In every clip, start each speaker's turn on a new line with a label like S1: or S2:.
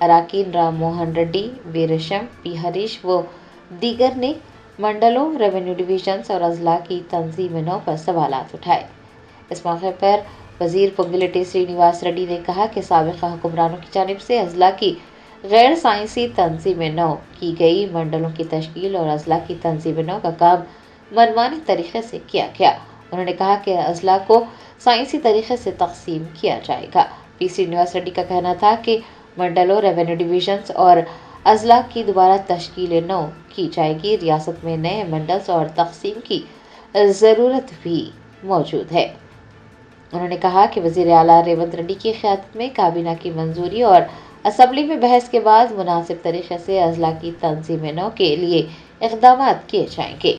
S1: اراکین رام موہن ریڈی، ویرشم پی ہریش و دیگر نے منڈلوں، ریونیو ڈویژنز اور اضلاع کی تنظیم نو پر سوالات اٹھائے۔ اس موقع پر وزیر پونگلیٹی سرینیواس ریڈی نے کہا کہ سابق حکمرانوں کی جانب سے اضلاع کی غیر سائنسی تنظیم نو کی گئی، منڈلوں کی تشکیل اور اضلاع کی تنظیم نو کا کام منمانی طریقے سے کیا گیا۔ انہوں نے کہا کہ اضلاع کو سائنسی طریقے سے تقسیم کیا جائے گا۔ پی سرینیواس ریڈی کا کہنا تھا کہ منڈلوں، ریونیو ڈویژنز اور اضلاع کی دوبارہ تشکیل نو کی جائے گی۔ ریاست میں نئے منڈلز اور تقسیم کی ضرورت بھی موجود ہے۔ انہوں نے کہا کہ وزیر اعلیٰ ریونت ریڈی کی قیادت میں کابینہ کی منظوری اور اسمبلی میں بحث کے بعد مناسب طریقے سے اضلاع کی تنظیم نو کے لیے اقدامات کیے جائیں گے۔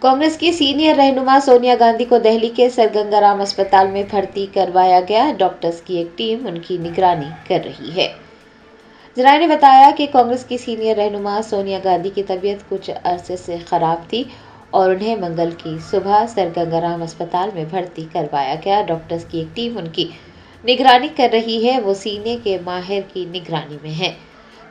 S1: کانگریس کی سینئر رہنما سونیا گاندھی کو دہلی کے سر گنگا رام اسپتال میں بھرتی کروایا گیا۔ ڈاکٹرز کی ایک ٹیم ان کی نگرانی کر رہی ہے۔ ذرائع نے بتایا کہ کانگریس کی سینئر رہنما سونیا گاندھی کی طبیعت کچھ عرصے سے خراب تھی اور انہیں منگل کی صبح سر گنگا رام اسپتال میں بھرتی کروایا گیا۔ ڈاکٹرز کی ایک ٹیم ان کی نگرانی کر رہی ہے، وہ سینے کے ماہر کی نگرانی میں ہے۔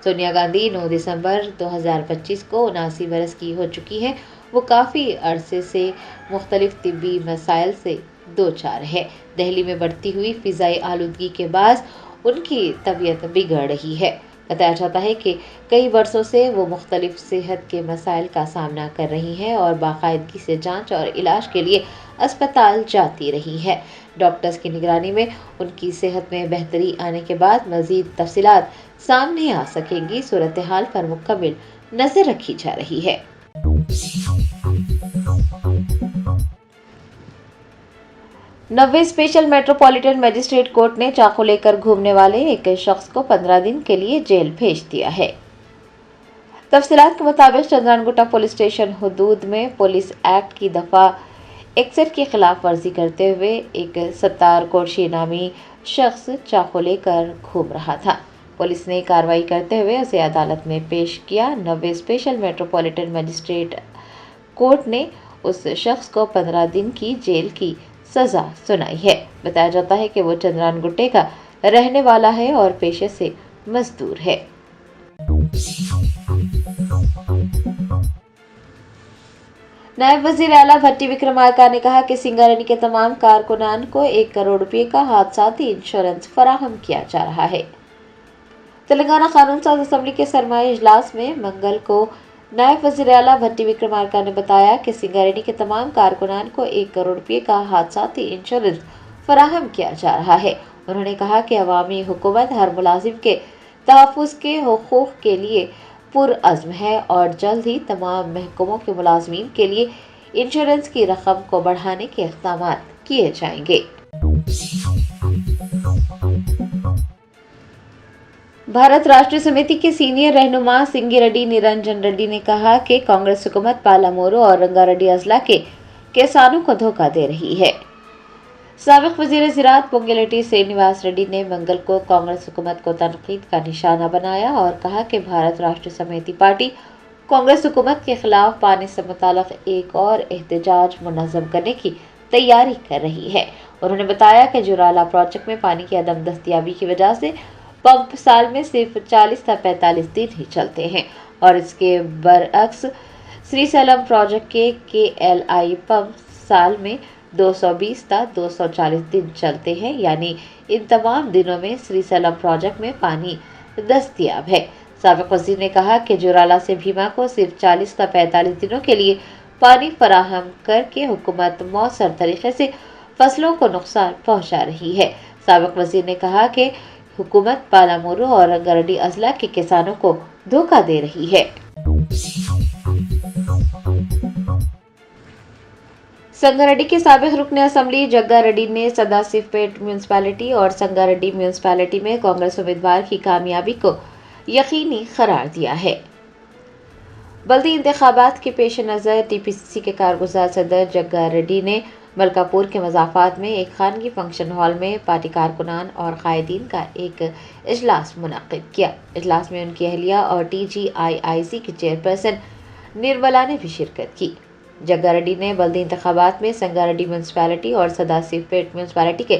S1: سونیا گاندھی 9 دسمبر 2025 کو 79 برس کی ہو چکی ہے۔ وہ کافی عرصے سے مختلف طبی مسائل سے دوچار ہے۔ دہلی میں بڑھتی ہوئی فضائی آلودگی کے باعث ان کی طبیعت بگڑ رہی ہے۔ بتایا جاتا ہے کہ کئی برسوں سے وہ مختلف صحت کے مسائل کا سامنا کر رہی ہیں اور باقاعدگی سے جانچ اور علاج کے لیے اسپتال جاتی رہی ہے۔ ڈاکٹرز کی نگرانی میں ان کی صحت میں بہتری آنے کے بعد مزید تفصیلات سامنے آ سکیں گی۔ صورتحال پر مکمل نظر رکھی جا رہی ہے۔ نوے اسپیشل میٹروپولیٹن مجسٹریٹ کورٹ نے چاقو لے کر گھومنے والے ایک شخص کو 15 دن کے لیے جیل بھیج دیا ہے۔ تفصیلات کے مطابق چندران گٹا پولیس اسٹیشن حدود میں پولیس ایکٹ کی دفعہ 61 کی خلاف ورزی کرتے ہوئے ایک ستار قریشی نامی شخص چاقو لے کر گھوم رہا تھا۔ پولیس نے کارروائی کرتے ہوئے اسے عدالت میں پیش کیا۔ نوے اسپیشل میٹروپولیٹن مجسٹریٹ کورٹ نے اس شخص کو 15 دن کی جیل کی سزا سنائی ہے۔ بتایا جاتا ہے کہ وہ چندران گٹے کا رہنے والا ہے اور پیشے سے مزدور ہے۔ نائب وزیر اعلیٰ بھٹی وکرمارکا نے کہا کہ سنگاریڈی کے تمام کارکنان کو 1 کروڑ روپے کا حادثاتی انشورنس فراہم کیا جا رہا ہے۔ تلنگانہ قانون ساز اسمبلی کے سرمائی اجلاس میں منگل کو نائب وزیر اعلیٰ بھٹی وکرمارکا نے بتایا کہ سنگاریڈی کے تمام کارکنان کو 1 کروڑ روپے کا حادثاتی انشورنس فراہم کیا جا رہا ہے۔ انہوں نے کہا کہ عوامی حکومت ہر ملازم کے تحفظ کے حقوق کے لیے پرعزم ہے اور جلد ہی تمام محکموں کے ملازمین کے لیے انشورنس کی رقم کو بڑھانے کے اقدامات کیے جائیں گے۔ بھارت راشٹریہ سمیتی کے سینئر رہنما سنگیریڈی نرنجن ریڈی نے کہا کہ کانگریس حکومت پالامورو اور رنگاریڈی اضلاع کے کسانوں کو دھوکہ دے رہی ہے۔ سابق وزیر زراعت پونگلیٹی سرینیواس ریڈی نے منگل کو کانگریس حکومت کو تنقید کا نشانہ بنایا اور کہا کہ بھارت راشٹریہ سمیتی پارٹی کانگریس حکومت کے خلاف پانی سے متعلق ایک اور احتجاج منظم کرنے کی تیاری کر رہی ہے۔ انہوں نے بتایا کہ جورالا پروجیکٹ میں پانی کی عدم دستیابی کی وجہ سے پمپ سال میں صرف 40 تا 45 دن ہی چلتے ہیں اور اس کے برعکس سری سیلم پروجیکٹ کے KLI پمپ سال میں 220 تا 240 دن چلتے ہیں، یعنی ان تمام دنوں میں سری سیلم پروجیکٹ میں پانی دستیاب ہے۔ سابق وزیر نے کہا کہ جورالا سے بھیما کو صرف 40 تا 45 دنوں کے لیے پانی فراہم کر کے حکومت مؤثر طریقے سے فصلوں کو نقصان پہنچا رہی ہے۔ سابق وزیر نے کہا کہ حکومت پالامورو اور رنگاریڈی اضلاع کے کسانوں کو دھوکہ دے رہی ہے۔ سنگاریڈی کے سابق رکن اسمبلی جگا ریڈی نے سداسیو پیٹ میونسپلٹی اور سنگاریڈی میونسپلٹی میں کانگریس امیدوار کی کامیابی کو یقینی قرار دیا ہے۔ بلدی انتخابات کے پیش نظر TPCC کے کارگزار صدر جگا ریڈی نے ملکاپور کے مضافات میں ایک خانگی فنکشن ہال میں پارٹی کارکنان اور قائدین کا ایک اجلاس منعقد کیا۔ اجلاس میں ان کی اہلیہ اور TGIIC کی چیئرپرسن نرملا نے بھی شرکت کی۔ جگا ریڈی نے بلدی انتخابات میں سنگاریڈی میونسپلٹی اور سداسیو پیٹ میونسپلٹی کے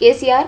S1: KCR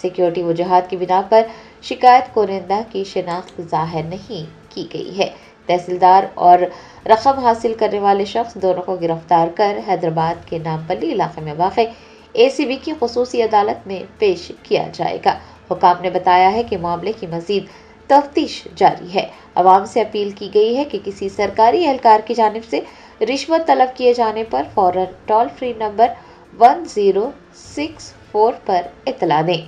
S1: سیکیورٹی وجوہات کی بنا پر شکایت کنندہ کی شناخت ظاہر نہیں کی گئی ہے۔ تحصیلدار اور رقم حاصل کرنے والے شخص دونوں کو گرفتار کر حیدرآباد کے نامپلی علاقے میں واقع ACB کی خصوصی عدالت میں پیش کیا جائے گا۔ حکام نے بتایا ہے کہ معاملے کی مزید تفتیش جاری ہے۔ عوام سے اپیل کی گئی ہے کہ کسی سرکاری اہلکار کی جانب سے رشوت طلب کیے جانے پر فوراً ٹول فری نمبر 1064 پر اطلاع دیں۔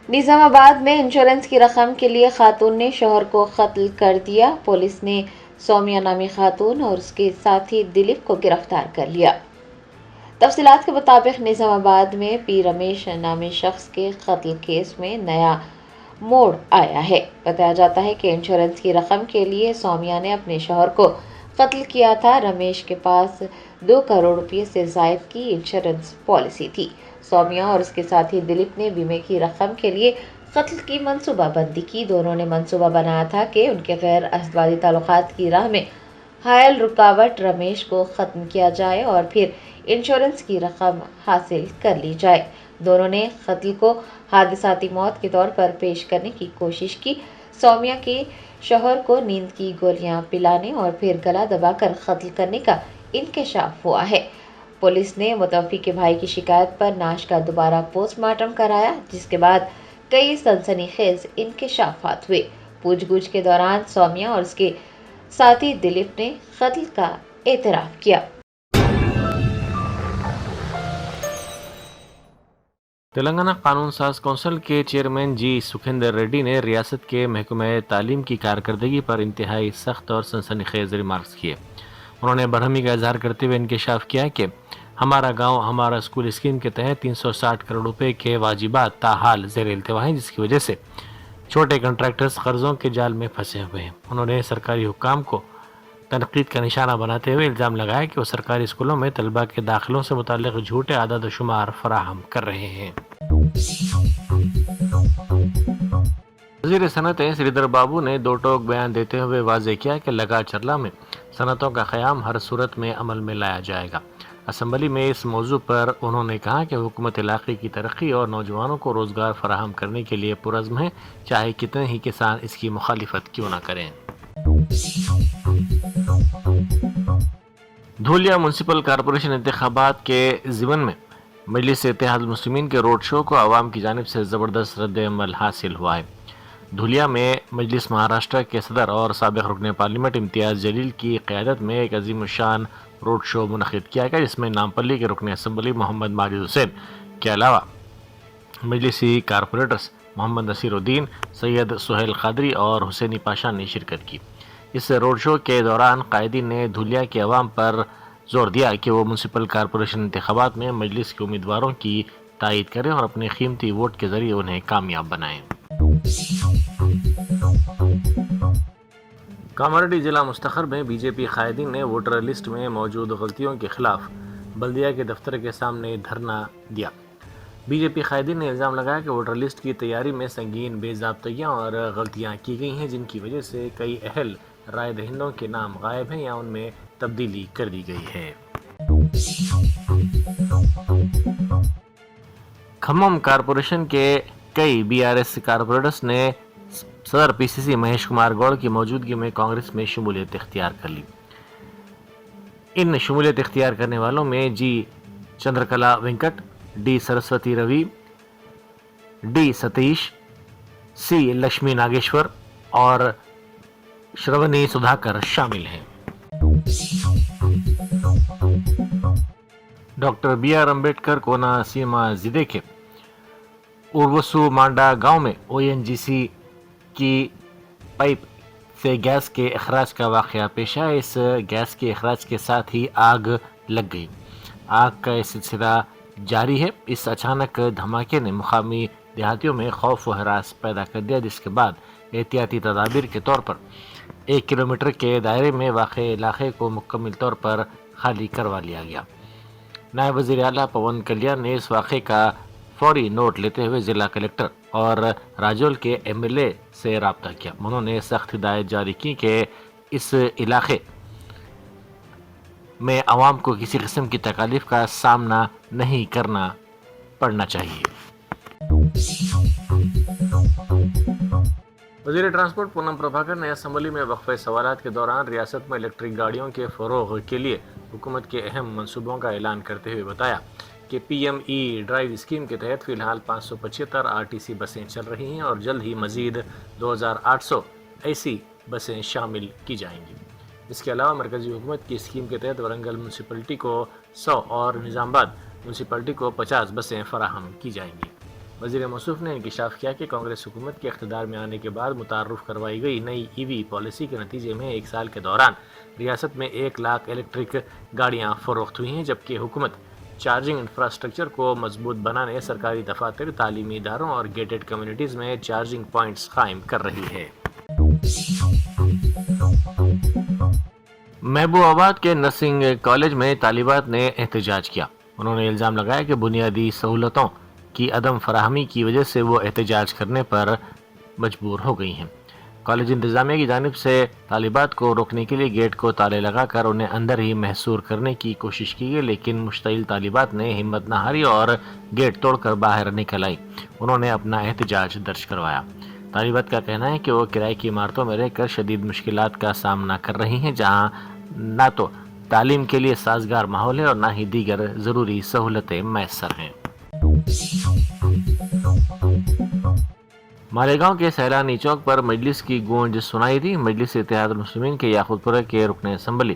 S1: نظام آباد میں انشورنس کی رقم کے لیے خاتون نے شوہر کو قتل کر دیا۔ پولیس نے سومیہ نامی خاتون اور اس کے ساتھی دلیپ کو گرفتار کر لیا۔ تفصیلات کے مطابق نظام آباد میں پی رمیش نامی شخص کے قتل کیس میں نیا موڑ آیا ہے۔ بتایا جاتا ہے کہ انشورنس کی رقم کے لیے سومیہ نے اپنے شوہر کو قتل کیا تھا۔ رمیش کے پاس 2 کروڑ روپے سے زائد کی انشورنس پالیسی تھی۔ سومیہ اور اس کے ساتھی دلیپ نے بیمے کی رقم کے لیے قتل کی منصوبہ بندی کی۔ دونوں نے منصوبہ بنایا تھا کہ ان کے غیر ازدواجی تعلقات کی راہ میں حائل رکاوٹ رمیش کو ختم کیا جائے اور پھر انشورنس کی رقم حاصل کر لی جائے۔ دونوں نے قتل کو حادثاتی موت کے طور پر پیش کرنے کی کوشش کی۔ سومیہ کے شوہر کو نیند کی گولیاں پلانے اور پھر گلا دبا کر قتل کرنے کا انکشاف ہوا ہے۔ پولیس نے متوفی کے بھائی کی شکایت پر نعش کا دوبارہ پوسٹ مارٹم کرایا، جس کے بعد کئی سنسنی خیز انکشافات ہوئے۔ پوچھ گچھ کے دوران سومیہ اور اس کے ساتھی دلیپ نے قتل کا اعتراف کیا۔
S2: تلنگانہ قانون ساز کونسل کے چیئرمین جی سکھیندر ریڈی نے ریاست کے محکمہ تعلیم کی کارکردگی پر انتہائی سخت اور سنسنی خیز ریمارکس کیے۔ انہوں نے برہمی کا اظہار کرتے ہوئے انکشاف کیا کہ ہمارا گاؤں ہمارا اسکول اسکیم کے تحت 360 کروڑ روپے کے واجبات تاحال زیر التوا ہیں، جس کی وجہ سے چھوٹے کنٹریکٹرز قرضوں کے جال میں پھنسے ہوئے ہیں۔ انہوں نے سرکاری حکام کو تنقید کا نشانہ بناتے ہوئے الزام لگایا کہ وہ سرکاری اسکولوں میں طلبہ کے داخلوں سے متعلق جھوٹے اعداد و شمار فراہم کر رہے ہیں۔ وزیر صنعتیں سری دھر بابو نے 2 ٹوک بیان دیتے ہوئے واضح کیا کہ لگا چرلا میں صنعتوں کا قیام ہر صورت میں عمل میں لایا جائے گا۔ اسمبلی میں اس موضوع پر انہوں نے کہا کہ حکومت علاقے کی ترقی اور نوجوانوں کو روزگار فراہم کرنے کے لیے پرعزم ہے، چاہے کتنے ہی کسان اس کی مخالفت کیوں نہ کریں۔ دھولیا میونسپل کارپوریشن انتخابات کے ضمن میں مجلس اتحاد المسلمین کے روڈ شو کو عوام کی جانب سے زبردست رد عمل حاصل ہوا ہے۔ دھولیا میں مجلس مہاراشٹر کے صدر اور سابق رکن پارلیمنٹ امتیاز جلیل کی قیادت میں ایک عظیم الشان روڈ شو منعقد کیا گیا، جس میں نامپلی کے رکن اسمبلی محمد ماجد حسین کے علاوہ مجلسی کارپوریٹرز محمد نصیر الدین، سید سہیل قادری اور حسینی پاشا نے شرکت کی۔ اس روڈ شو کے دوران قائدین نے دھولیا کے عوام پر زور دیا کہ وہ میونسپل کارپوریشن انتخابات میں مجلس کے امیدواروں کی تائید کریں اور اپنے قیمتی ووٹ کے ذریعے انہیں کامیاب بنائیں۔ کاماریڈی ضلع مستخر میں بی جے پی قائدین نے ووٹر لسٹ میں موجود غلطیوں کے خلاف بلدیہ کے دفتر کے سامنے دھرنا دیا۔ بی جے پی قائدین نے الزام لگایا کہ ووٹر لسٹ کی تیاری میں سنگین بے ضابطگیاں اور غلطیاں کی گئی ہیں، جن کی وجہ سے کئی اہل رائے دہندوں کے نام غائب ہیں یا ان میں تبدیلی کر دی گئی ہے۔ کھمم کارپوریشن کے کئی BRS کارپوریٹرز نے صدر PCC مہیش کمار گوڑ کی موجودگی میں کانگریس میں شمولیت اختیار کر لی۔ ان شمولیت اختیار کرنے والوں میں جی چندرکلا وینکٹ، ڈی سرسوتی روی، ڈی ستیش، سی لکشمی ناگیشور اور شرونی سدھاکر شامل ہیں۔ ڈاکٹر BR امبیڈکر کونا سیما ضلع کے اوربسو مانڈا گاؤں میں ONGC کی پائپ سے گیس کے اخراج کا واقعہ پیش آیا۔ اس گیس کے اخراج کے ساتھ ہی آگ لگ گئی۔ آگ کا یہ سلسلہ جاری ہے۔ اس اچانک دھماکے نے مقامی دیہاتیوں میں خوف و ہراس پیدا کر دیا، جس کے بعد احتیاطی تدابیر کے طور پر 1 کلومیٹر کے دائرے میں واقع علاقے کو مکمل طور پر خالی کروا لیا گیا۔ نائب وزیر اعلیٰ پون کلیان نے اس واقعے کا فوری نوٹ لیتے ہوئے ضلع کلکٹر اور راجول کے MLA سے رابطہ کیا۔ انہوں نے سخت ہدایت جاری کی کہ اس علاقے میں عوام کو کسی قسم کی تکالیف کا سامنا نہیں کرنا پڑنا چاہیے۔ وزیر ٹرانسپورٹ پونم پربھاکر نے اسمبلی میں وقفہ سوالات کے دوران ریاست میں الیکٹرک گاڑیوں کے فروغ کے لیے حکومت کے اہم منصوبوں کا اعلان کرتے ہوئے بتایا کہ P M E drive scheme کے تحت فی الحال 575 RTC بسیں چل رہی ہیں اور جلد ہی مزید 2800 ایسی بسیں شامل کی جائیں گی۔ اس کے علاوہ مرکزی حکومت کی اسکیم کے تحت ورنگل میونسپلٹی کو 100 اور نظام آباد میونسپلٹی کو 50 بسیں فراہم کی جائیں گی۔ وزیر موصوف نے انکشاف کیا کہ کانگریس حکومت کے اقتدار میں آنے کے بعد متعارف کروائی گئی نئی EV پالیسی کے نتیجے میں ایک سال کے دوران ریاست میں 1 لاکھ الیکٹرک گاڑیاں فروخت ہوئی ہیں، جبکہ حکومت چارجنگ انفراسٹرکچر کو مضبوط بنانے، سرکاری دفاتر، تعلیمی اداروں اور گیٹڈ کمیونٹیز میں چارجنگ پوائنٹس قائم کر رہی ہے۔ محبوب آباد کے نرسنگ کالج میں طالبات نے احتجاج کیا۔ انہوں نے الزام لگایا کہ بنیادی سہولتوں کی عدم فراہمی کی وجہ سے وہ احتجاج کرنے پر مجبور ہو گئی ہیں۔ کالج انتظامیہ کی جانب سے طالبات کو روکنے کے لیے گیٹ کو تالے لگا کر انہیں اندر ہی محصور کرنے کی کوشش کی گئی، لیکن مشتعل طالبات نے ہمت نہ ہاری اور گیٹ توڑ کر باہر نکل آئی۔ انہوں نے اپنا احتجاج درج کروایا۔ طالبات کا کہنا ہے کہ وہ کرائے کی عمارتوں میں رہ کر شدید مشکلات کا سامنا کر رہی ہیں، جہاں نہ تو تعلیم کے لیے سازگار ماحول ہے اور نہ ہی دیگر ضروری سہولتیں میسر ہیں۔ مالیگاؤں کے سیلانی چوک پر مجلس کی گونج سنائی دی۔ مجلس اتحاد المسلمین کے یاقوت پورہ کے رکن اسمبلی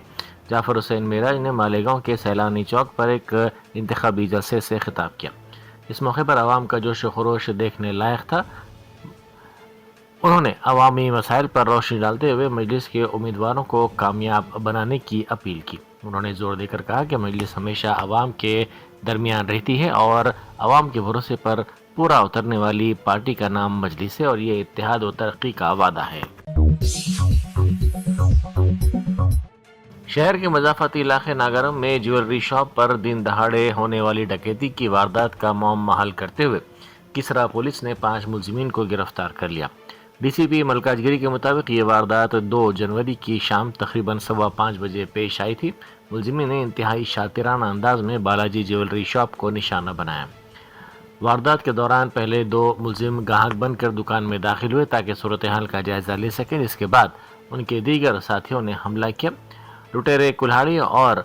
S2: جعفر حسین معراج نے مالیگاؤں کے سیلانی چوک پر ایک انتخابی جلسے سے خطاب کیا۔ اس موقع پر عوام کا جوش و خروش دیکھنے لائق تھا۔ انہوں نے عوامی مسائل پر روشنی ڈالتے ہوئے مجلس کے امیدواروں کو کامیاب بنانے کی اپیل کی۔ انہوں نے زور دے کر کہا کہ مجلس ہمیشہ عوام کے درمیان رہتی ہے اور عوام کے بھروسے پر پورا اترنے والی پارٹی کا نام مجلس ہے اور یہ اتحاد و ترقی کا وعدہ ہے۔ شہر کے مضافاتی علاقے ناگرم میں جیولری شاپ پر دن دہاڑے ہونے والی ڈکیتی کی واردات کا معمہ حل کرتے ہوئے کسرا پولیس نے 5 ملزمین کو گرفتار کر لیا۔ ڈی سی پی ملکاج گیری کے مطابق یہ واردات 2 جنوری کی شام تقریباً 5:15 بجے پیش آئی تھی۔ ملزمین نے انتہائی شاطرانہ انداز میں بالاجی جیولری شاپ کو نشانہ بنایا۔ واردات کے دوران پہلے 2 ملزم گاہک بن کر دکان میں داخل ہوئے تاکہ صورتحال کا جائزہ لے سکیں، جس کے بعد ان کے دیگر ساتھیوں نے حملہ کیا۔ لٹیرے کلہاڑی اور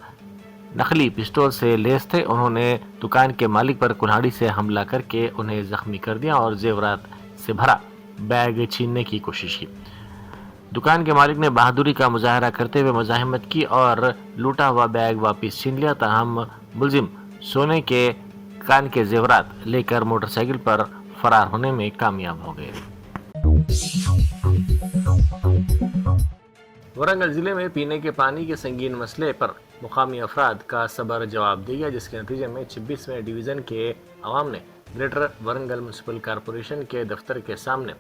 S2: نقلی پسٹول سے لیس تھے۔ انہوں نے دکان کے مالک پر کلہاڑی سے حملہ کر کے انہیں زخمی کر دیا اور زیورات سے بھرا بیگ چھیننے کی کوشش کی۔ دکان کے مالک نے بہادری کا مظاہرہ کرتے ہوئے مزاحمت کی اور لوٹا ہوا بیگ واپس چھین لیا، تاہم ملزم سونے کے کان کے زیورات لے کر موٹر سائیکل پر فرار ہونے میں کامیاب ہو گئے۔ ورنگل ضلع میں پینے کے پانی کے سنگین مسئلے پر مقامی افراد کا صبر جواب دیا، جس کے نتیجے میں 26ویں ڈویژن کے عوام نے گریٹر ورنگل میونسپل کارپوریشن کے دفتر کے سامنے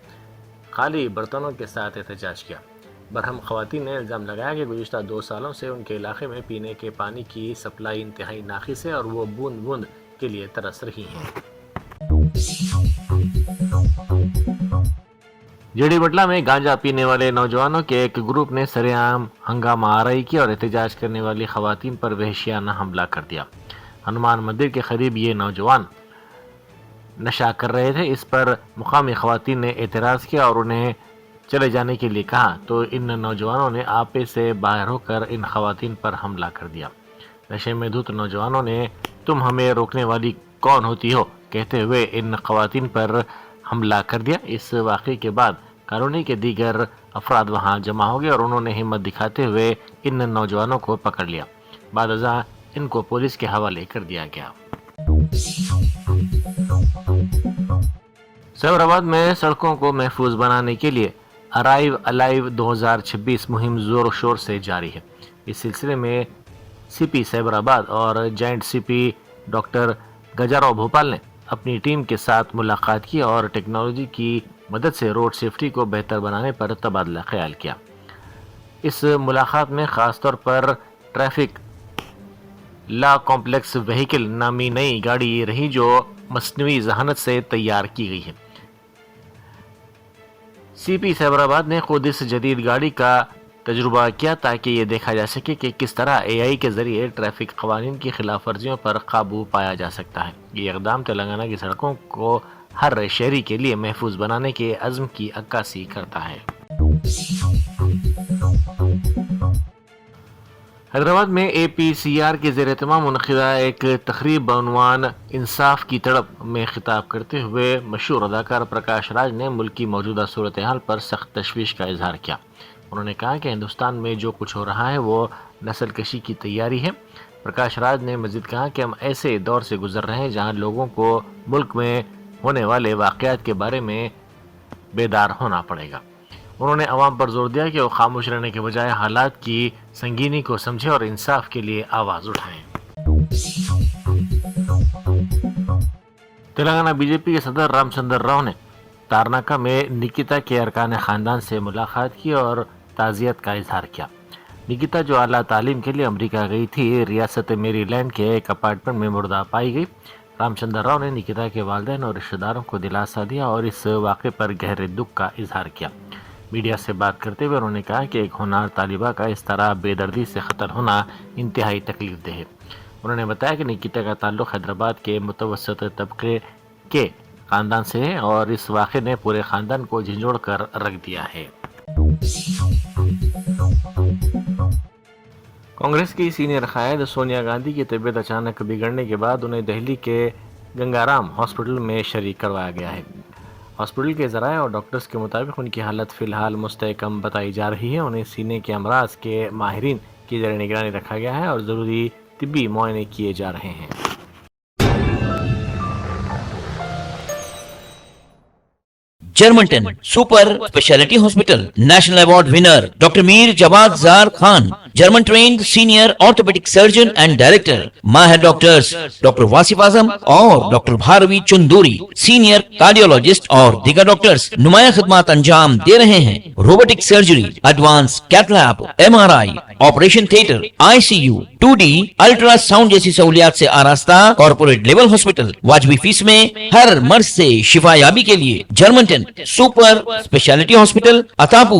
S2: خالی برتنوں کے ساتھ احتجاج کیا۔ برہم خواتین نے الزام لگایا کہ گزشتہ 2 سالوں سے ان کے علاقے میں پینے کے پانی کی سپلائی انتہائی ناقص ہے اور وہ بوند بوند کے لیے ترس رہی ہیں۔ جیڑی بٹلہ میں گانجا پینے والے نوجوانوں کے ایک گروپ نے سرے عام ہنگامہ آرائی کی اور احتجاج کرنے والی خواتین پر وحشیانہ حملہ کر دیا۔ ہنومان مندر کے قریب یہ نوجوان نشہ کر رہے تھے۔ اس پر مقامی خواتین نے اعتراض کیا اور انہیں چلے جانے کے لیے کہا تو ان نوجوانوں نے آپے سے باہر ہو کر ان خواتین پر حملہ کر دیا۔ نشے میں دھت نوجوانوں نے تم ہمیں روکنے والی کون ہوتی ہو کہتے ہوئے ان خواتین پر حملہ کر دیا۔ اس واقعے کے بعد کالونی کے دیگر افراد وہاں جمع ہو گئے اور انہوں نے ہمت دکھاتے ہوئے ان نوجوانوں کو پکڑ لیا۔ بعد ازاں ان کو پولیس کے حوالے کر دیا گیا۔ سیبر آباد میں سڑکوں کو محفوظ بنانے کے لیے ارائیو الائیو 2026 مہم زور و شور سے جاری ہے۔ اس سلسلے میں سی پی سیبر آباد اور جوائنٹ سی پی ڈاکٹر گجاراؤ بھوپال نے اپنی ٹیم کے ساتھ ملاقات کی اور ٹیکنالوجی کی مدد سے روڈ سیفٹی کو بہتر بنانے پر تبادلہ خیال کیا۔ اس ملاقات میں خاص طور پر ٹریفک لا کمپلیکس وہیکل نامی نئی گاڑی رہی جو مصنوعی ذہانت سے تیار کی گئی ہے۔ سی پی سیبر آباد نے خود اس جدید گاڑی کا تجربہ کیا تاکہ یہ دیکھا جا سکے کہ کس طرح اے آئی کے ذریعے ٹریفک قوانین کی خلاف ورزیوں پر قابو پایا جا سکتا ہے۔ یہ اقدام تلنگانہ کی سڑکوں کو ہر شہری کے لیے محفوظ بنانے کے عزم کی عکاسی کرتا ہے۔ حیدرآباد میں اے پی سی آر کے زیر اہتمام منعقدہ ایک تقریب بعنوان انصاف کی تڑپ میں خطاب کرتے ہوئے مشہور اداکار پرکاش راج نے ملک کی موجودہ صورتحال پر سخت تشویش کا اظہار کیا۔ انہوں نے کہا کہ ہندوستان میں جو کچھ ہو رہا ہے وہ نسل کشی کی تیاری ہے۔ پرکاش راج نے مزید کہا کہ ہم ایسے دور سے گزر رہے ہیں جہاں لوگوں کو ملک میں ہونے والے واقعات کے بارے میں بیدار ہونا پڑے گا۔ انہوں نے عوام پر زور دیا کہ وہ خاموش رہنے کے بجائے حالات کی سنگینی کو سمجھیں اور انصاف کے لیے آواز اٹھائیں۔ تلنگانہ بی جے پی کے صدر رام چندر راؤ نے تارناکہ میں نکیتا کے ارکان خاندان سے ملاقات کی اور تعزیت کا اظہار کیا۔ نکیتا جو اعلیٰ تعلیم کے لیے امریکہ گئی تھی، ریاست میری لینڈ کے ایک اپارٹمنٹ میں مردہ پائی گئی۔ رام چندر راؤ نے نکیتا کے والدین اور رشتہ داروں کو دلاسا دیا اور اس واقعے پر گہرے دکھ کا اظہار کیا۔ میڈیا سے بات کرتے ہوئے انہوں نے کہا کہ ایک ہونہار طالبہ کا اس طرح بے دردی سے قتل ہونا انتہائی تکلیف دہ ہے۔ انہوں نے بتایا کہ نکیتا کا تعلق حیدرآباد کے متوسط طبقے کے خاندان سے ہے اور اس واقعے نے پورے خاندان کو جھنجھوڑ کر رکھ دیا ہے۔ کانگریس کی سینئر قائد سونیا گاندھی کی طبیعت اچانک بگڑنے کے بعد انہیں دہلی کے گنگارام ہاسپٹل میں شریک کروایا گیا ہے۔ ہاسپٹل کے ذرائع اور ڈاکٹرز کے مطابق ان کی حالت فی الحال مستحکم بتائی جا رہی ہے۔ انہیں سینے کے امراض کے ماہرین کی زیر نگرانی رکھا گیا ہے اور ضروری طبی معائنے کیے جا رہے ہیں۔
S3: Germanten super specialty hospital national award winner doctor Mir Jawad Zar Khan, German trained senior orthopedic surgeon and director, ماہر ڈاکٹرز ڈاکٹر واصف اعظم اور doctor Bharavi Chanduri, senior cardiologist اور دیگر ڈاکٹرز نمایاں خدمات انجام دے رہے ہیں۔ Robotic surgery, advance cath lab, M R I, operation theatre, I C U, 2D ultrasound جیسی سہولیات سے آراستہ کارپوریٹ لیول ہاسپٹل، واجبی فیس میں ہر مرض سے شفا یابی کے لیے جرمنٹن سپر اسپیشلٹی ہاسپٹل، عطاپور،